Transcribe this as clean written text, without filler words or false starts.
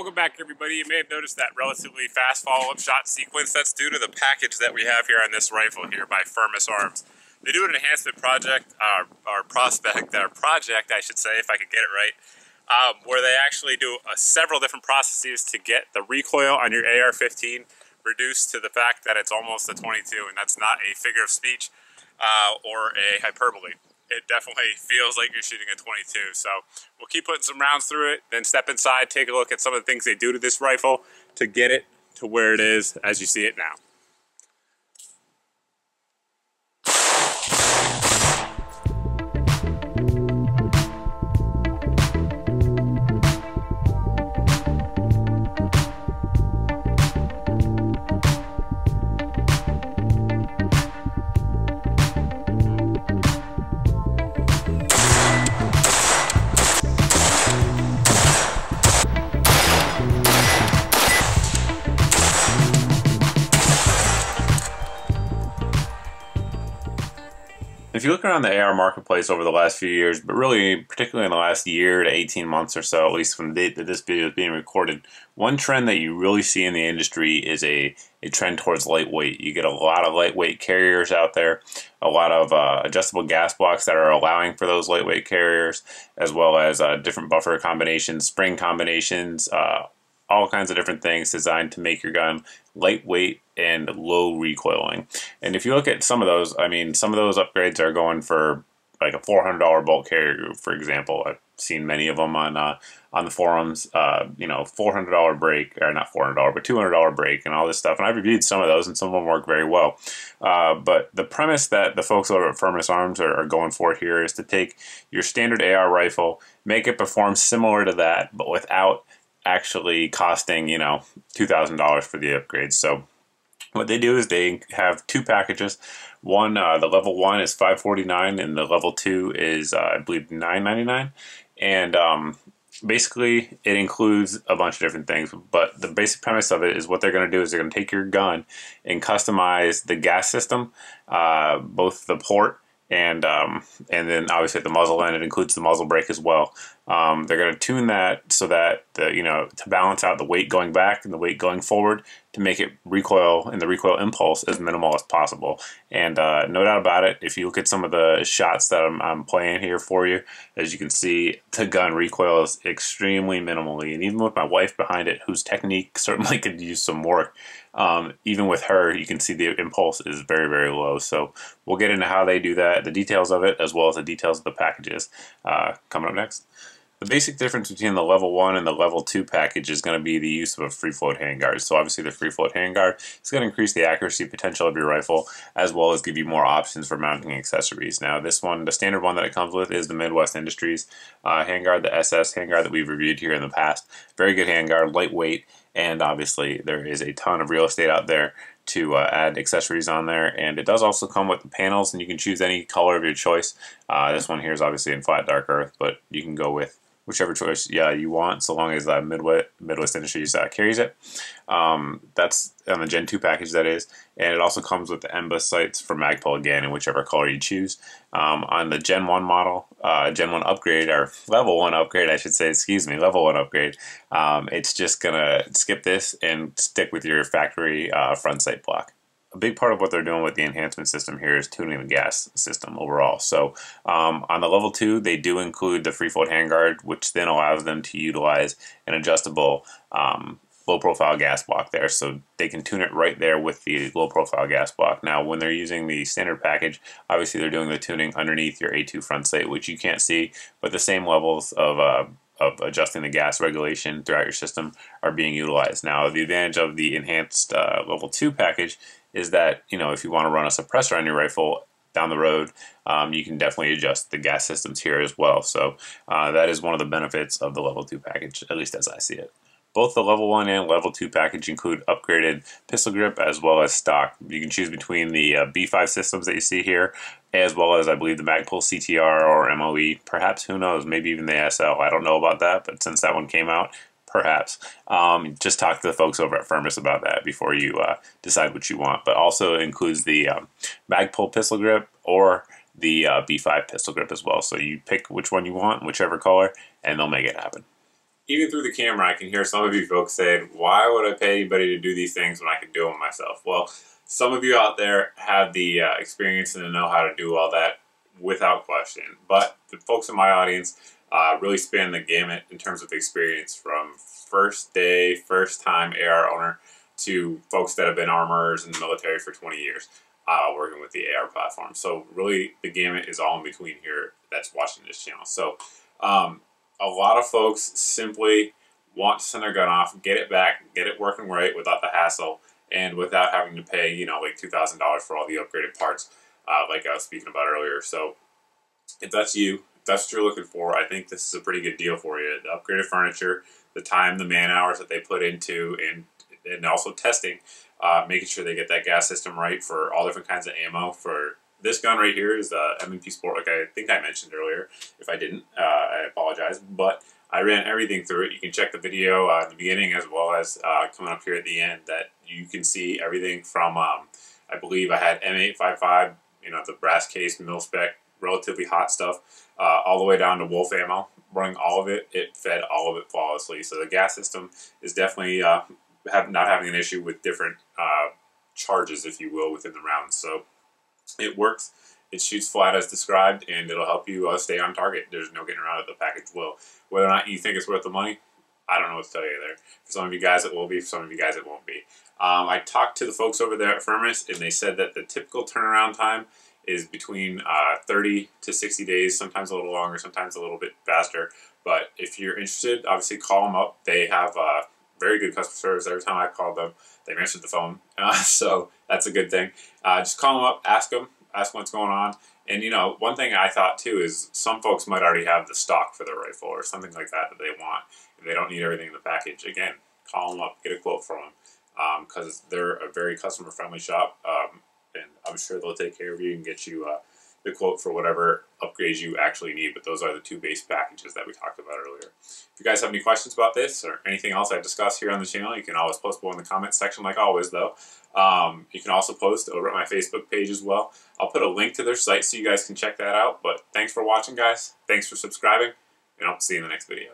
Welcome back, everybody. You may have noticed that relatively fast follow-up shot sequence. That's due to the package that we have here on this rifle here by Firmus Arms. They do an enhancement project, project, I should say, if I could get it right, where they actually do several different processes to get the recoil on your AR-15 reduced to the fact that it's almost a 22, and that's not a figure of speech or a hyperbole. It definitely feels like you're shooting a 22. So we'll keep putting some rounds through it, then step inside, take a look at some of the things they do to this rifle to get it to where it is as you see it now. If you look around the AR marketplace over the last few years, but really particularly in the last year to 18 months or so, at least from the date that this video is being recorded, one trend that you really see in the industry is a trend towards lightweight. You get a lot of lightweight carriers out there, a lot of adjustable gas blocks that are allowing for those lightweight carriers, as well as different buffer combinations, spring combinations, all kinds of different things designed to make your gun lightweight and low recoiling. And if you look at some of those, I mean, some of those upgrades are going for like a $400 bolt carrier, for example. I've seen many of them on the forums, you know, $400 brake, or not $400, but $200 brake and all this stuff. And I've reviewed some of those, and some of them work very well. But the premise that the folks over at Firmus Arms are going for here is to take your standard AR rifle, make it perform similar to that, but without actually costing, you know, $2,000 for the upgrades. So what they do is they have two packages. One, the level 1 is $549, and the level 2 is I believe $999. And basically it includes a bunch of different things, but the basic premise of it is what they're going to do is they're going to take your gun and customize the gas system, both the port and then obviously at the muzzle end, it includes the muzzle brake as well. They're going to tune that so that to balance out the weight going back and the weight going forward to make it recoil and the recoil impulse as minimal as possible. And no doubt about it, if you look at some of the shots that I'm playing here for you, as you can see, the gun recoils extremely minimally. And even with my wife behind it, whose technique certainly could use some work, even with her, you can see the impulse is very, very low. So we'll get into how they do that, the details of it, as well as the details of the packages coming up next. The basic difference between the level 1 and the level 2 package is going to be the use of a free float handguard. So obviously the free float handguard is going to increase the accuracy potential of your rifle, as well as give you more options for mounting accessories. Now this one, the standard one that it comes with, is the Midwest Industries handguard, the SS handguard that we've reviewed here in the past. Very good handguard, lightweight, and obviously there is a ton of real estate out there to add accessories on there. And it does also come with the panels, and you can choose any color of your choice. This one here is obviously in flat dark earth, but you can go with whichever choice you want, so long as Midwest Industries carries it. That's on the Gen 2 package, that is. And it also comes with the MBUS sights for Magpul again, in whichever color you choose. On the Gen 1 model, Gen 1 upgrade, or level 1 upgrade, I should say, excuse me, level 1 upgrade, it's just going to skip this and stick with your factory front sight block. A big part of what they're doing with the enhancement system here is tuning the gas system overall. So on the level 2, they do include the free float handguard, which then allows them to utilize an adjustable low profile gas block there. So they can tune it right there with the low profile gas block. Now when they're using the standard package, obviously they're doing the tuning underneath your A2 front sight, which you can't see, but the same levels of adjusting the gas regulation throughout your system are being utilized. Now the advantage of the enhanced level 2 package is that, you know, if you want to run a suppressor on your rifle down the road, you can definitely adjust the gas systems here as well. So that is one of the benefits of the level 2 package, at least as I see it. Both the level 1 and level 2 package include upgraded pistol grip as well as stock. You can choose between the B5 systems that you see here, as well as I believe the Magpul CTR or MOE, perhaps, who knows, maybe even the SL. I don't know about that, but since that one came out, perhaps. Just talk to the folks over at Firmus about that before you decide what you want. But also includes the Magpul pistol grip or the B5 pistol grip as well. So you pick which one you want, whichever color, and they'll make it happen. even through the camera, I can hear some of you folks saying, why would I pay anybody to do these things when I can do them myself? Well, some of you out there have the experience and know how to do all that without question. But the folks in my audience really span the gamut in terms of experience, from first day, first time AR owner to folks that have been armorers in the military for 20 years working with the AR platform. So really the gamut is all in between here that's watching this channel. So a lot of folks simply want to send their gun off, get it back, get it working right without the hassle, and without having to pay, you know, like $2,000 for all the upgraded parts, like I was speaking about earlier. So if that's you, if that's what you're looking for, I think this is a pretty good deal for you. The upgraded furniture, the time, the man hours that they put into, and also testing, making sure they get that gas system right for all different kinds of ammo. For this gun right here is the M&P Sport, like I think I mentioned earlier. If I didn't, I apologize. But I ran everything through it. You can check the video in the beginning as well as coming up here at the end, that you can see everything from, I believe I had M855, you know, the brass case, mil-spec, relatively hot stuff, all the way down to Wolf ammo. Running all of it, it fed all of it flawlessly. So the gas system is definitely not having an issue with different charges, if you will, within the rounds. So it works. It shoots flat as described, and it'll help you stay on target. There's no getting around it. The package will. Whether or not you think it's worth the money, I don't know what to tell you there. For some of you guys it will be, for some of you guys it won't be. I talked to the folks over there at Firmus, and they said that the typical turnaround time is between 30 to 60 days, sometimes a little longer, sometimes a little bit faster. But if you're interested, obviously call them up. They have very good customer service. Every time I called them, they've answered the phone. So that's a good thing. Just call them up, ask what's going on. And, you know, one thing I thought, too, is some folks might already have the stock for their rifle or something like that they want. If they don't need everything in the package, again, call them up, get a quote from them, because they're a very customer-friendly shop, and I'm sure they'll take care of you and get you the quote for whatever upgrades you actually need. But those are the two base packages that we talked about earlier. If you guys have any questions about this or anything else I discussed here on the channel, you can always post below in the comments section, like always, though. You can also post over at my Facebook page as well. I'll put a link to their site so you guys can check that out. But thanks for watching, guys. Thanks for subscribing, and I'll see you in the next video.